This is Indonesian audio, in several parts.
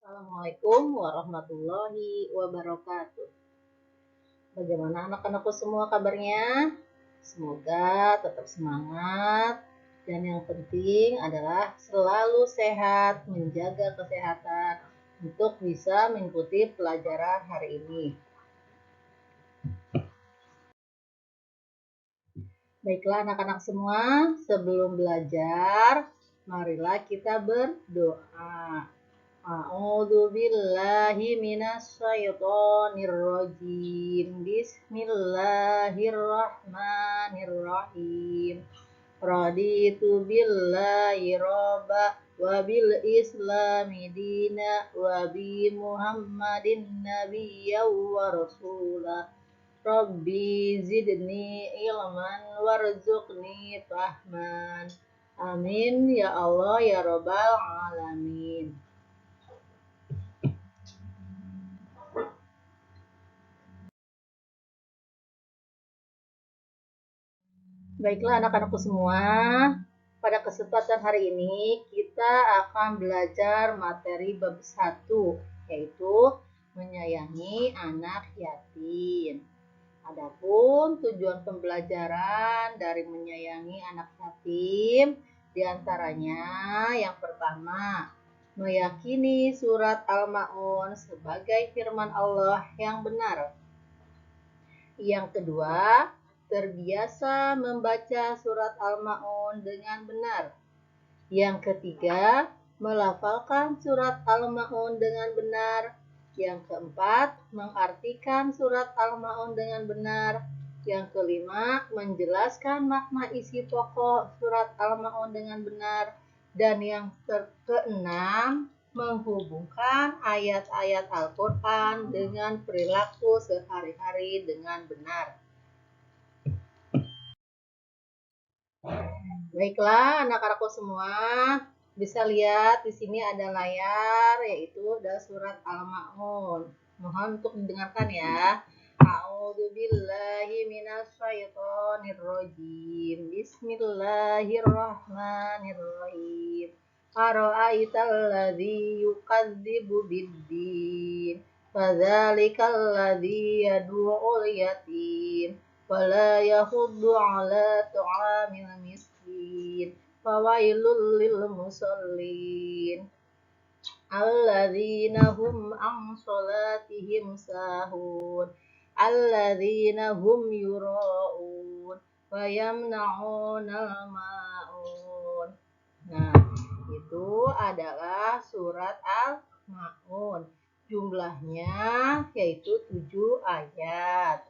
Assalamualaikum warahmatullahi wabarakatuh. Bagaimana anak-anakku semua kabarnya? Semoga tetap semangat dan yang penting adalah selalu sehat, menjaga kesehatan untuk bisa mengikuti pelajaran hari ini. Baiklah anak-anak semua, sebelum belajar, marilah kita berdoa. A'udzu billahi minasyaitonir rajim. Bismillahirrahmanirrahim. Raditu billahi robba wa bil islami dina wa bi Muhammadin nabiyya wa rasulah. Rabbi zidni ilman warzuqni fahman. Amin ya Allah ya Rabbal alamin. Baiklah anak-anakku semua, pada kesempatan hari ini kita akan belajar materi bab 1, yaitu menyayangi anak yatim. Adapun tujuan pembelajaran dari menyayangi anak yatim diantaranya yang pertama, meyakini surat Al-Ma'un sebagai firman Allah yang benar. Yang kedua, terbiasa membaca surat Al-Ma'un dengan benar. Yang ketiga, melafalkan surat Al-Ma'un dengan benar. Yang keempat, mengartikan surat Al-Ma'un dengan benar. Yang kelima, menjelaskan makna isi pokok surat Al-Ma'un dengan benar. Dan yang keenam, menghubungkan ayat-ayat Al-Quran dengan perilaku sehari-hari dengan benar. Baiklah, anak-anakku semua, bisa lihat di sini ada layar, yaitu ada surat Al-Ma'un. Mohon untuk didengarkan ya. A'udzu billahi minasyaitonir rajim. Bismillahirrahmanirrahim. Ara'aital ladzi yukadzibu biddin. Fadzalikal ladzi yad'ul yatim. Wala yahuddu ala ta'amil miskin. Fawailul lil musallin. Alladzina hum an sholatihim sahun. Alladzina hum yura'un. Wa yamna'unal ma'un. Nah, itu adalah surat Al-Ma'un. Jumlahnya yaitu 7 ayat.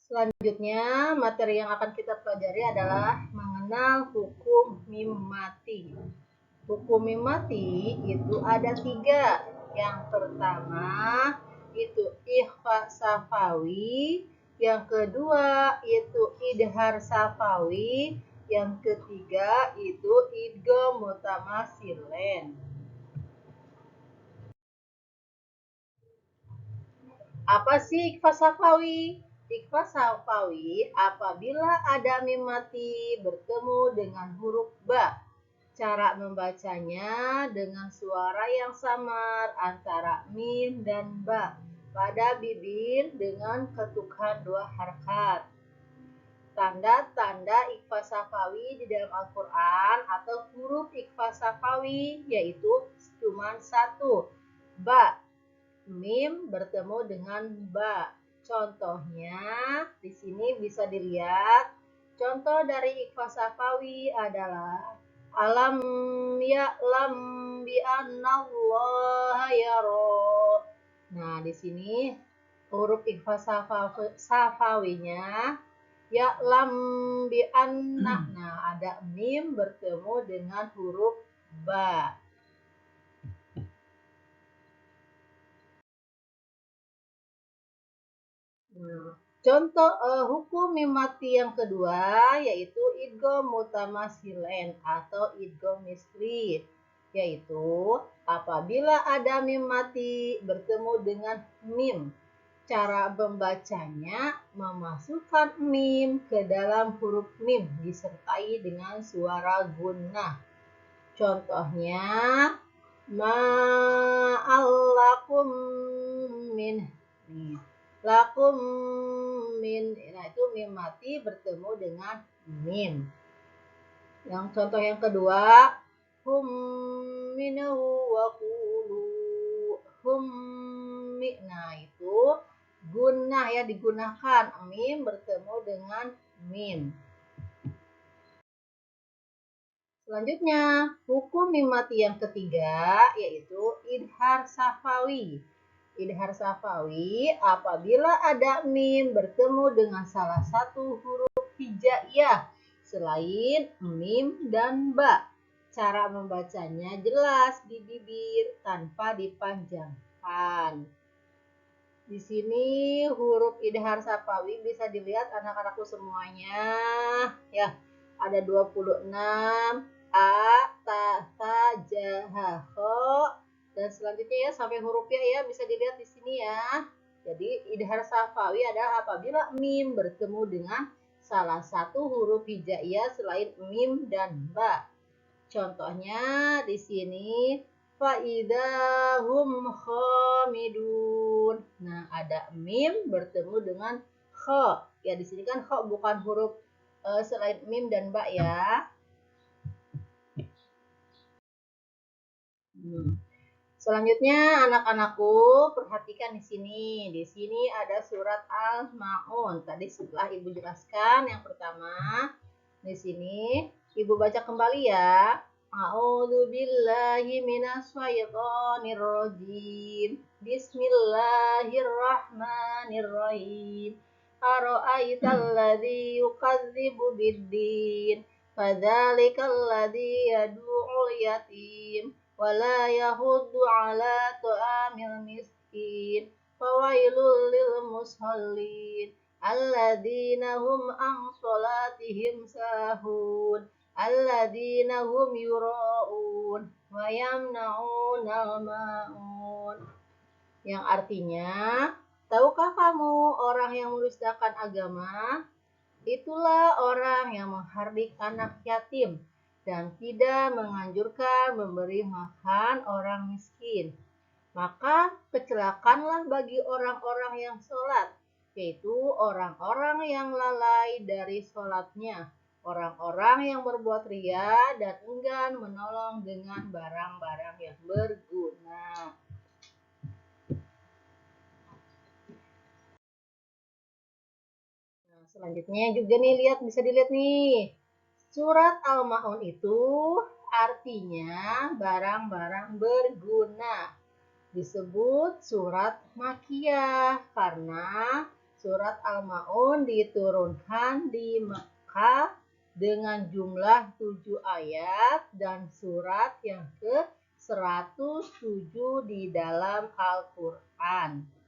Selanjutnya, materi yang akan kita pelajari adalah mengenal hukum mim mati. Hukum mim mati itu ada 3. Yang pertama itu ikhfa safawi, yang kedua itu idhar safawi, yang ketiga itu idgham mutamasilen. Apa sih ikhfa safawi? Ikhfa safawi apabila ada mim mati bertemu dengan huruf ba. Cara membacanya dengan suara yang samar antara mim dan ba pada bibir dengan ketukan 2 harkat. Tanda-tanda ikhfa safawi di dalam Al-Quran atau huruf ikhfa safawi yaitu cuma 1, ba. Mim bertemu dengan ba. Contohnya di sini bisa dilihat. Contoh dari ikhfa safawi adalah alam ya'lam bi annallaha yara. Nah, di sini huruf ikhfa safawinya ya'lam bi anna. Nah, ada mim bertemu dengan huruf ba. Contoh hukum mim mati yang kedua yaitu idgham mutamasilen atau idgham misli, yaitu apabila ada mim mati bertemu dengan mim. Cara membacanya memasukkan mim ke dalam huruf mim disertai dengan suara gunnah. Contohnya ma'allakum min. Lakum min. Nah, itu mim mati bertemu dengan mim. Yang contoh yang kedua, hum minhu wa qulu hum. Nah, itu gunnah ya, digunakan mim bertemu dengan mim. Selanjutnya, hukum mim mati yang ketiga yaitu idhar safawi. Idhar safawi apabila ada mim bertemu dengan salah satu huruf hijaiyah selain mim dan ba. Cara membacanya jelas di bibir tanpa dipanjangkan. Di sini huruf idhar safawi bisa dilihat anak-anakku semuanya. Ya, ada 26 a, ta, ta, ja, ha, kho. Dan selanjutnya ya sampai huruf ya bisa dilihat di sini ya. Jadi idhar safawi adalah apabila mim bertemu dengan salah satu huruf hijaiyah selain mim dan ba. Contohnya di sini faidahum khamidun. Nah, ada mim bertemu dengan kha. Ya, di sini kan kha bukan huruf selain mim dan ba ya. Selanjutnya anak-anakku perhatikan di sini. Di sini ada surat Al-Maun. Tadi setelah Ibu jelaskan yang pertama, di sini Ibu baca kembali ya. A'udzu billahi minasyaitonir rajim. Bismillahirrahmanirrahim. Ara'aital ladzi yukadzibu biddin. Fadzalikal ladzi yad'ul yatim wala yahuddu ala ta'amil miskin. Fawailul lil musallin alladzina hum an salatihim sahun alladzina hum yura'un wa yamna'unal ma'un. Yang artinya, tahukah kamu orang yang mendustakan agama? Itulah orang yang menghardik anak yatim dan tidak menganjurkan memberi makan orang miskin. Maka kecelakanlah bagi orang-orang yang sholat, yaitu orang-orang yang lalai dari sholatnya, orang-orang yang berbuat ria dan enggan menolong dengan barang-barang yang berguna. Nah, selanjutnya juga nih bisa dilihat nih. Surat Al-Maun itu artinya barang-barang berguna. Disebut surat Makkiyah karena surat Al-Maun diturunkan di Mekkah dengan jumlah 7 ayat dan surat yang ke-107 di dalam Al-Quran.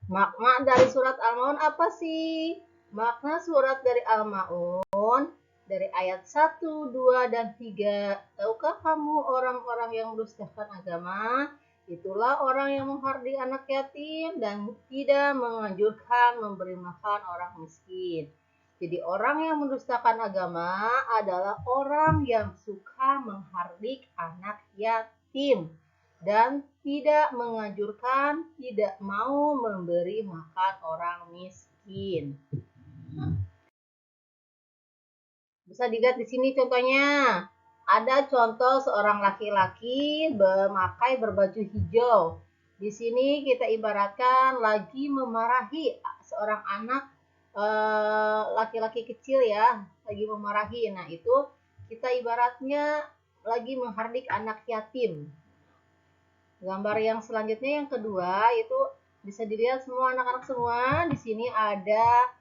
Makna dari surat Al-Maun apa sih? Makna surat dari Al-Maun dari ayat 1, 2, dan 3. Tahukah kamu orang-orang yang mendustakan agama? Itulah orang yang menghardik anak yatim dan tidak menganjurkan memberi makan orang miskin. Jadi orang yang mendustakan agama adalah orang yang suka menghardik anak yatim dan tidak menganjurkan, tidak mau memberi makan orang miskin. Bisa dilihat di sini contohnya. Ada contoh seorang laki-laki memakai berbaju hijau. Di sini kita ibaratkan lagi memarahi seorang anak laki-laki kecil ya, lagi memarahi. Nah, itu kita ibaratnya lagi menghardik anak yatim. Gambar yang selanjutnya yang kedua itu bisa dilihat semua anak-anak semua. Di sini ada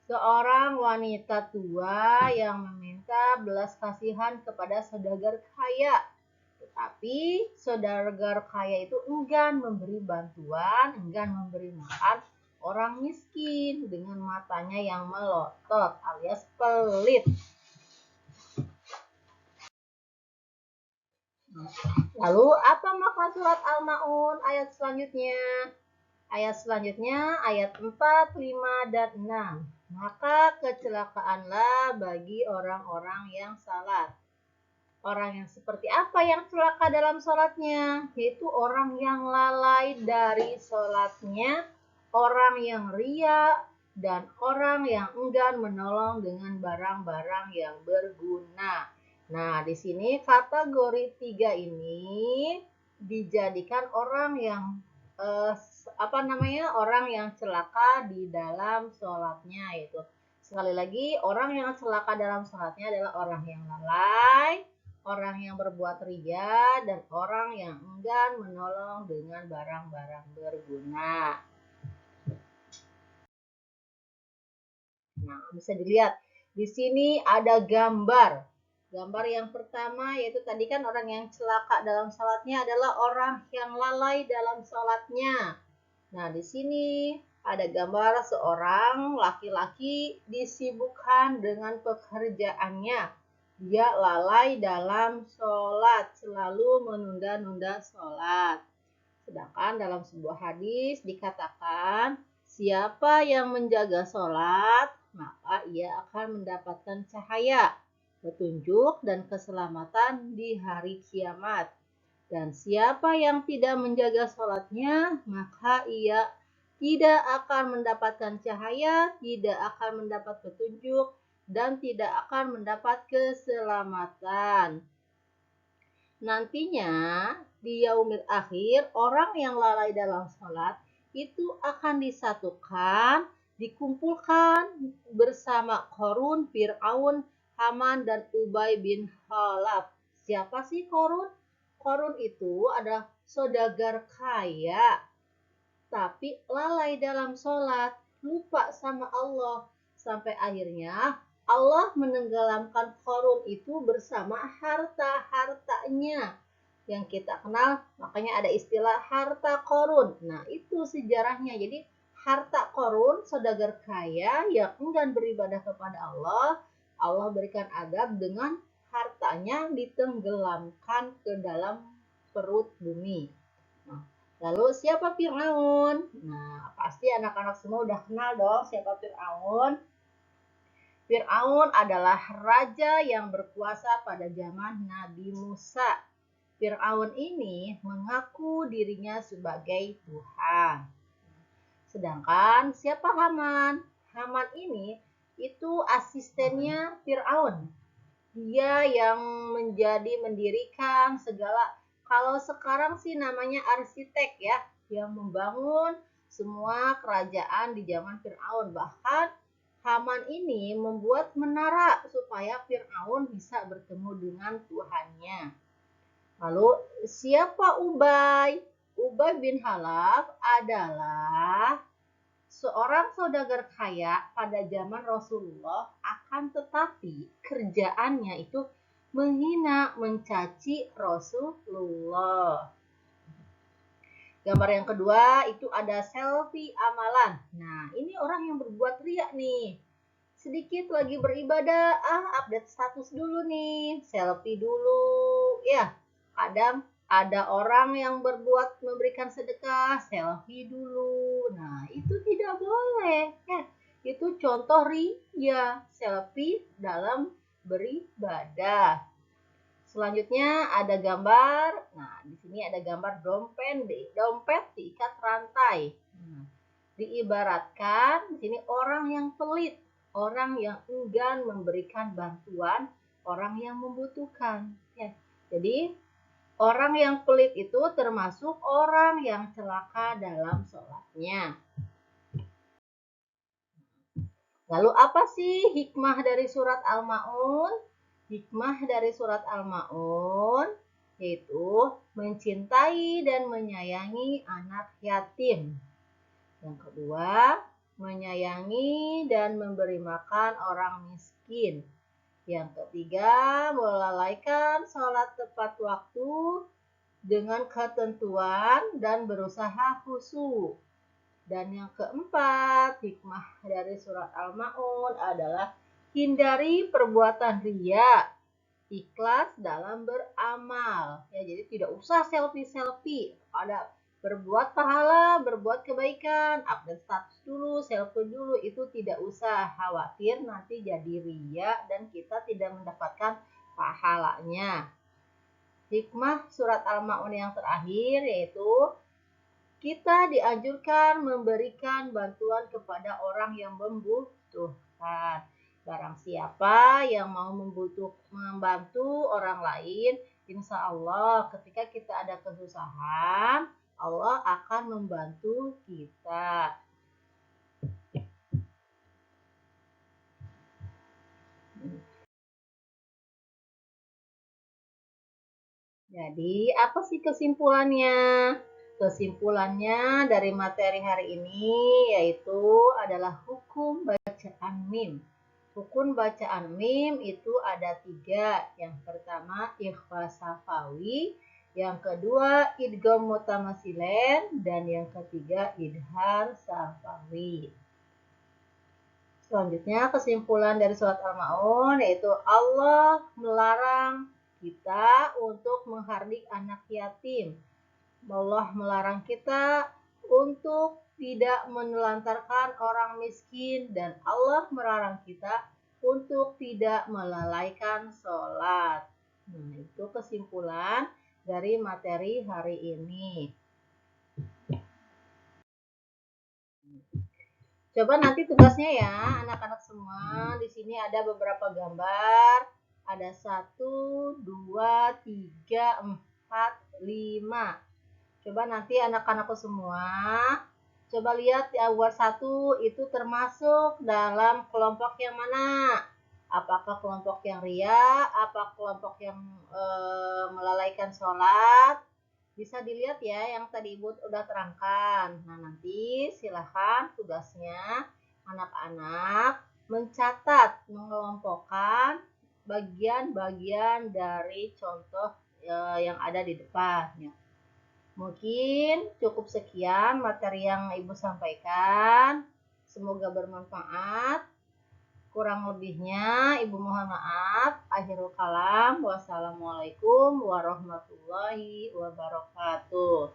seorang wanita tua yang meminta belas kasihan kepada saudagar kaya. Tetapi saudagar kaya itu enggan memberi bantuan, enggan memberi makan orang miskin dengan matanya yang melotot alias pelit. Lalu apa makna surat Al-Maun ayat selanjutnya? Ayat selanjutnya ayat 4, 5, dan 6. Maka kecelakaanlah bagi orang-orang yang salat. Orang yang seperti apa yang celaka dalam salatnya? Yaitu orang yang lalai dari salatnya, orang yang ria, dan orang yang enggan menolong dengan barang-barang yang berguna. Nah, di sini kategori 3 ini dijadikan orang yang orang yang celaka di dalam sholatnya, yaitu sekali lagi orang yang celaka dalam sholatnya adalah orang yang lalai, orang yang berbuat ria, dan orang yang enggan menolong dengan barang-barang berguna. Nah, bisa dilihat di sini ada gambar. Gambar yang pertama yaitu tadi kan orang yang celaka dalam sholatnya adalah orang yang lalai dalam sholatnya. Nah, di sini ada gambar seorang laki-laki disibukkan dengan pekerjaannya. Dia lalai dalam sholat, selalu menunda-nunda sholat. Sedangkan dalam sebuah hadis dikatakan, siapa yang menjaga sholat, maka ia akan mendapatkan cahaya, petunjuk, dan keselamatan di hari kiamat. Dan siapa yang tidak menjaga sholatnya, maka ia tidak akan mendapatkan cahaya, tidak akan mendapat petunjuk, dan tidak akan mendapat keselamatan. Nantinya di yaumil akhir, orang yang lalai dalam sholat itu akan disatukan, dikumpulkan bersama Qarun, Fir'aun, Haman, dan Ubay bin Khalaf. Siapa sih Qarun? Qarun itu adalah saudagar kaya, tapi lalai dalam sholat, lupa sama Allah. Sampai akhirnya Allah menenggelamkan Qarun itu bersama harta-hartanya yang kita kenal, makanya ada istilah harta Qarun. Nah, itu sejarahnya. Jadi harta Qarun, saudagar kaya yang enggan beribadah kepada Allah, Allah berikan adab dengan hartanya ditenggelamkan ke dalam perut bumi. Nah, lalu siapa Fir'aun? Nah, pasti anak-anak semua udah kenal dong siapa Fir'aun. Fir'aun adalah raja yang berkuasa pada zaman Nabi Musa. Fir'aun ini mengaku dirinya sebagai Tuhan. Sedangkan siapa Haman? Haman ini itu asistennya Fir'aun. Dia yang mendirikan segala, kalau sekarang sih namanya arsitek ya, yang membangun semua kerajaan di zaman Fir'aun. Bahkan Haman ini membuat menara supaya Fir'aun bisa bertemu dengan Tuhannya. Lalu siapa Ubay? Ubay bin Khalaf adalah seorang saudagar kaya pada zaman Rasulullah, akan tetapi kerjaannya itu menghina, mencaci Rasulullah. Gambar yang kedua itu ada selfie amalan. Nah, ini orang yang berbuat riya nih. Sedikit lagi beribadah, update status dulu nih, selfie dulu. Ya, kadang ada orang yang berbuat memberikan sedekah, selfie dulu. Nah, itu tidak boleh. Ya, itu contoh riya, selfie dalam beribadah. Selanjutnya ada gambar. Nah, di sini ada gambar dompet diikat rantai. Nah, diibaratkan di sini orang yang pelit, orang yang enggan memberikan bantuan, orang yang membutuhkan. Ya. Jadi orang yang pelit itu termasuk orang yang celaka dalam sholatnya. Lalu apa sih hikmah dari surat Al-Ma'un? Hikmah dari surat Al-Ma'un yaitu mencintai dan menyayangi anak yatim. Yang kedua, menyayangi dan memberi makan orang miskin. Yang ketiga, melalaikan sholat tepat waktu dengan ketentuan dan berusaha khusyuk. Dan yang keempat, hikmah dari surat Al-Ma'un adalah hindari perbuatan riya, ikhlas dalam beramal. Ya, jadi tidak usah selfie-selfie. Ada berbuat pahala, berbuat kebaikan, update status dulu, selfie dulu, itu tidak usah khawatir nanti jadi riya dan kita tidak mendapatkan pahalanya. Hikmah surat Al-Ma'un yang terakhir yaitu kita dianjurkan memberikan bantuan kepada orang yang membutuhkan. Barang siapa yang mau membantu orang lain, insya Allah ketika kita ada kesusahan, Allah akan membantu kita. Jadi, apa sih kesimpulannya? Kesimpulannya dari materi hari ini yaitu adalah hukum bacaan mim. Hukum bacaan mim itu ada 3. Yang pertama ikhfa safawi, yang kedua idgham mutamasilen, dan yang ketiga idhar safawi. Selanjutnya kesimpulan dari surat Al-Ma'un yaitu Allah melarang kita untuk menghardik anak yatim. Allah melarang kita untuk tidak menelantarkan orang miskin dan Allah melarang kita untuk tidak melalaikan sholat. Nah, itu kesimpulan dari materi hari ini. Coba nanti tugasnya ya, anak-anak semua. Di sini ada beberapa gambar. Ada 1, 2, 3, 4, 5. Coba nanti anak-anakku semua, coba lihat gambar 1 itu termasuk dalam kelompok yang mana? Apakah kelompok yang riya, apa kelompok yang melalaikan sholat? Bisa dilihat ya yang tadi Ibu udah terangkan. Nah, nanti silahkan tugasnya anak-anak mencatat, mengelompokkan bagian-bagian dari contoh yang ada di depan. Mungkin cukup sekian materi yang Ibu sampaikan. Semoga bermanfaat. Kurang lebihnya Ibu mohon maaf. Akhirul kalam. Wassalamualaikum warahmatullahi wabarakatuh.